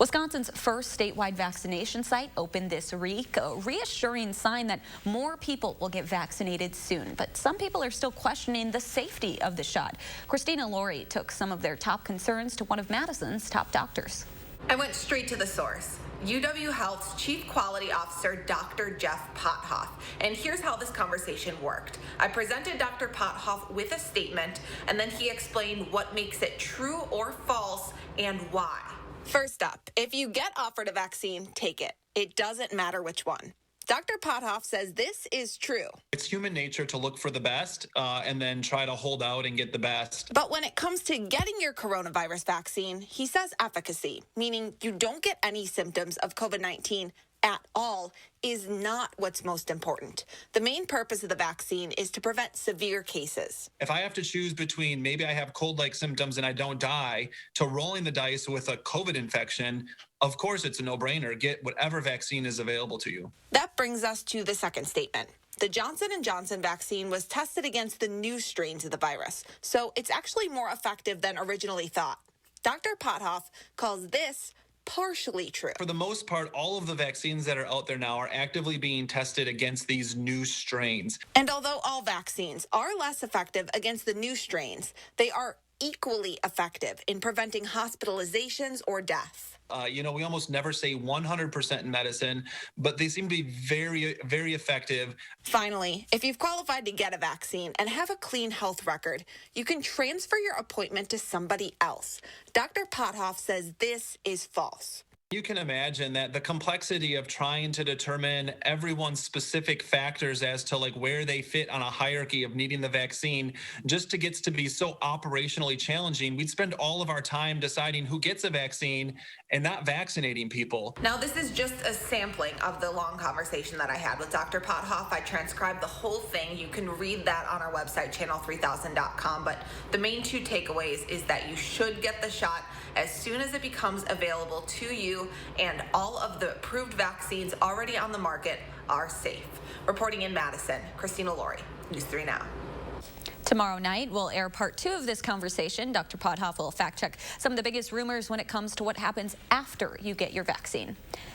Wisconsin's first statewide vaccination site opened this week, a reassuring sign that more people will get vaccinated soon. But some people are still questioning the safety of the shot. Christina Laurie took some of their top concerns to one of Madison's top doctors. I went straight to the source. UW Health's Chief Quality Officer, Dr. Jeff Pothoff. And here's how this conversation worked. I presented Dr. Pothoff with a statement, and then he explained what makes it true or false and why. First up, if you get offered a vaccine, take it. It doesn't matter which one. Dr. Pothoff says this is true. It's human nature to look for the best and then try to hold out and get the best. But when it comes to getting your coronavirus vaccine, he says efficacy, meaning you don't get any symptoms of COVID-19 at all, is not what's most important. The main purpose of the vaccine is to prevent severe cases. If I have to choose between maybe I have cold-like symptoms and I don't die to rolling the dice with a COVID infection, of course it's a no-brainer. Get whatever vaccine is available to you. That brings us to the second statement. The Johnson & Johnson vaccine was tested against the new strains of the virus, so it's actually more effective than originally thought. Dr. Pothoff calls this partially true. For the most part, all of the vaccines that are out there now are actively being tested against these new strains. And although all vaccines are less effective against the new strains, they are equally effective in preventing hospitalizations or death. We almost never say 100% in medicine, but they seem to be very, very effective. Finally, if you've qualified to get a vaccine and have a clean health record, you can transfer your appointment to somebody else. Dr. Pothoff says this is false. You can imagine that the complexity of trying to determine everyone's specific factors as to where they fit on a hierarchy of needing the vaccine just gets to be so operationally challenging. We'd spend all of our time deciding who gets a vaccine and not vaccinating people. Now, this is just a sampling of the long conversation that I had with Dr. Pothoff. I transcribed the whole thing. You can read that on our website, channel3000.com. But the main two takeaways is that you should get the shot as soon as it becomes available to you, and all of the approved vaccines already on the market are safe. Reporting in Madison, Christina Laurie, News 3 Now. Tomorrow night, we'll air part 2 of this conversation. Dr. Pothoff will fact check some of the biggest rumors when it comes to what happens after you get your vaccine.